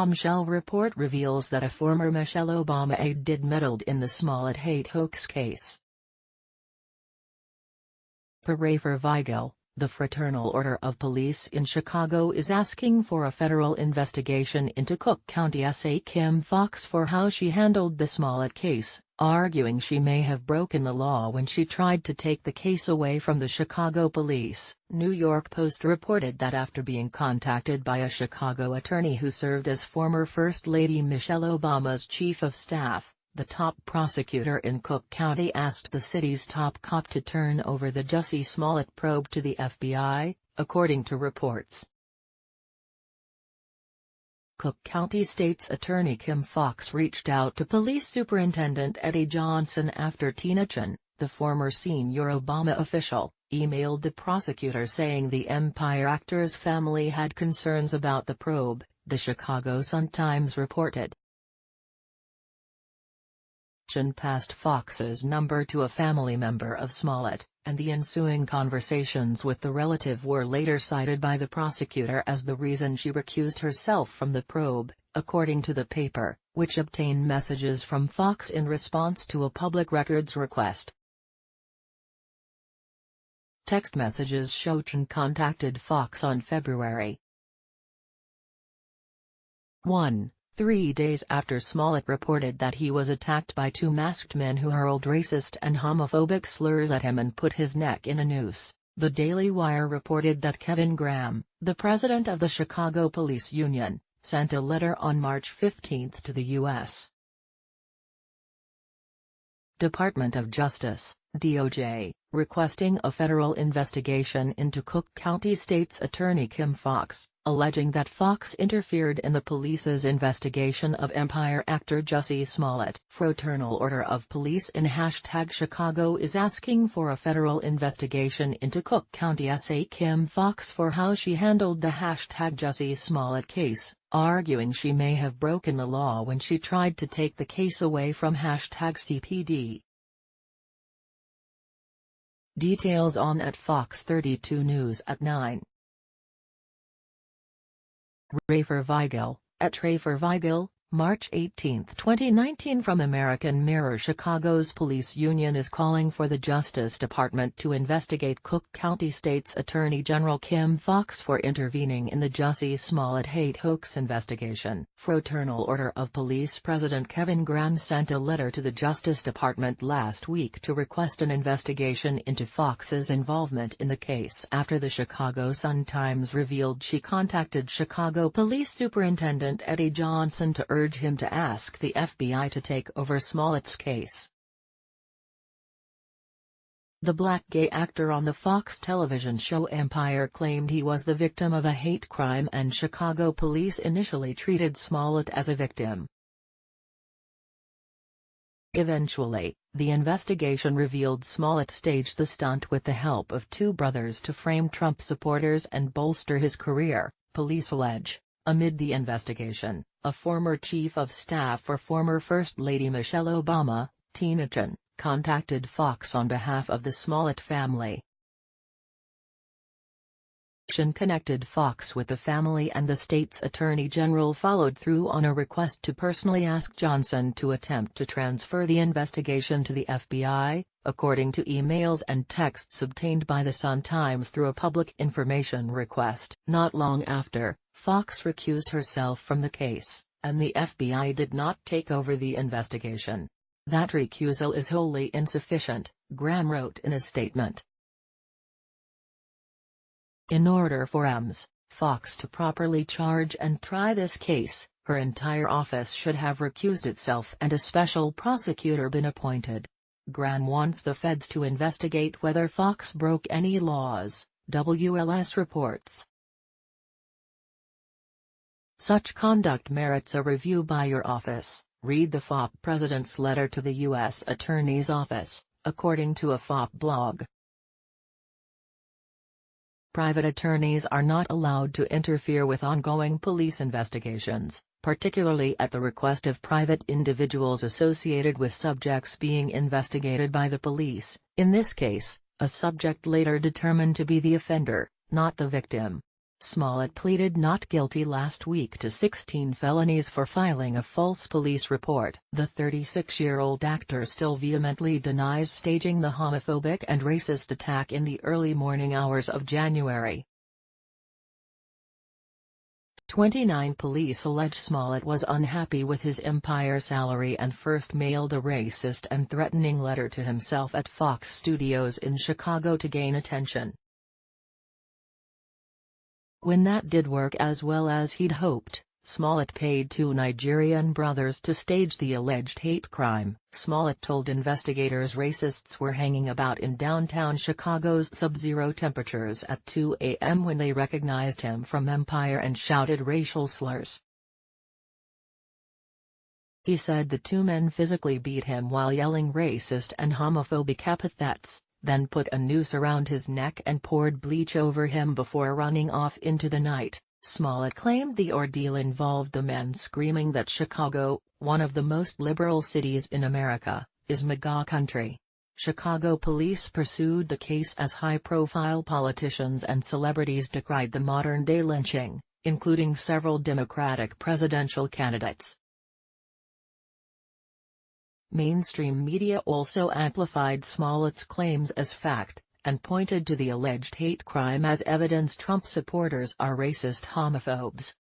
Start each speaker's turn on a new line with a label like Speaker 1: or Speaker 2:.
Speaker 1: bombshell report reveals that a former Michelle Obama aide did meddled in the Smollett hate hoax case. Pray for Weigel. The Fraternal Order of Police in Chicago is asking for a federal investigation into Cook County SA Kim Foxx for how she handled the Smollett case, arguing she may have broken the law when she tried to take the case away from the Chicago police. New York Post reported that after being contacted by a Chicago attorney who served as former First Lady Michelle Obama's chief of staff, the top prosecutor in Cook County asked the city's top cop to turn over the Jussie Smollett probe to the FBI, according to reports. Cook County State's Attorney Kim Foxx reached out to Police Superintendent Eddie Johnson after Tina Chan, the former senior Obama official, emailed the prosecutor saying the Empire actor's family had concerns about the probe, the Chicago Sun-Times reported. Chan passed Foxx's number to a family member of Smollett, and the ensuing conversations with the relative were later cited by the prosecutor as the reason she recused herself from the probe, according to the paper, which obtained messages from Foxx in response to a public records request. Text messages show Chan contacted Foxx on February 1. 3 days after Smollett reported that he was attacked by two masked men who hurled racist and homophobic slurs at him and put his neck in a noose, the Daily Wire reported that Kevin Graham, the president of the Chicago Police Union, sent a letter on March 15 to the U.S. Department of Justice, DOJ, requesting a federal investigation into Cook County State's Attorney Kim Foxx, alleging that Foxx interfered in the police's investigation of Empire actor Jussie Smollett. Fraternal Order of Police in #Chicago is asking for a federal investigation into Cook County SA Kim Foxx for how she handled the #Jussie Smollett case, arguing she may have broken the law when she tried to take the case away from #CPD. Details on at Fox 32 News at 9. Rafer Weigel, at Rafer Weigel, March 18, 2019. From American Mirror. Chicago's police union is calling for the Justice Department to investigate Cook County State's Attorney General Kim Foxx for intervening in the Jussie Smollett hate hoax investigation. Fraternal Order of Police President Kevin Graham sent a letter to the Justice Department last week to request an investigation into Foxx's involvement in the case after the Chicago Sun-Times revealed she contacted Chicago Police Superintendent Eddie Johnson to urge him to ask the FBI to take over Smollett's case. The black gay actor on the Fox television show Empire claimed he was the victim of a hate crime, and Chicago police initially treated Smollett as a victim. Eventually, the investigation revealed Smollett staged the stunt with the help of two brothers to frame Trump supporters and bolster his career, police allege. Amid the investigation, a former chief of staff for former First Lady Michelle Obama, Tina Chan, contacted Foxx on behalf of the Smollett family. Chan connected Foxx with the family, and the state's attorney general followed through on a request to personally ask Johnson to attempt to transfer the investigation to the FBI, according to emails and texts obtained by the Sun-Times through a public information request. Not long after, Foxx recused herself from the case, and the FBI did not take over the investigation. That recusal is wholly insufficient, Graham wrote in a statement. In order for Ms. Foxx to properly charge and try this case, her entire office should have recused itself and a special prosecutor been appointed. Graham wants the feds to investigate whether Foxx broke any laws, WLS reports. Such conduct merits a review by your office, read the FOP President's letter to the U.S. Attorney's Office, according to a FOP blog. Private attorneys are not allowed to interfere with ongoing police investigations, particularly at the request of private individuals associated with subjects being investigated by the police, in this case, a subject later determined to be the offender, not the victim. Smollett pleaded not guilty last week to 16 felonies for filing a false police report. The 36-year-old actor still vehemently denies staging the homophobic and racist attack in the early morning hours of January. 29 police allege Smollett was unhappy with his Empire salary and first mailed a racist and threatening letter to himself at Fox Studios in Chicago to gain attention. When that did work as well as he'd hoped, Smollett paid 2 Nigerian brothers to stage the alleged hate crime. Smollett told investigators racists were hanging about in downtown Chicago's sub-zero temperatures at 2 a.m. when they recognized him from Empire and shouted racial slurs. He said the 2 men physically beat him while yelling racist and homophobic epithets, then put a noose around his neck and poured bleach over him before running off into the night. Smollett claimed the ordeal involved the men screaming that Chicago, one of the most liberal cities in America, is MAGA country. Chicago police pursued the case as high-profile politicians and celebrities decried the modern-day lynching, including several Democratic presidential candidates. Mainstream media also amplified Smollett's claims as fact, and pointed to the alleged hate crime as evidence Trump supporters are racist homophobes.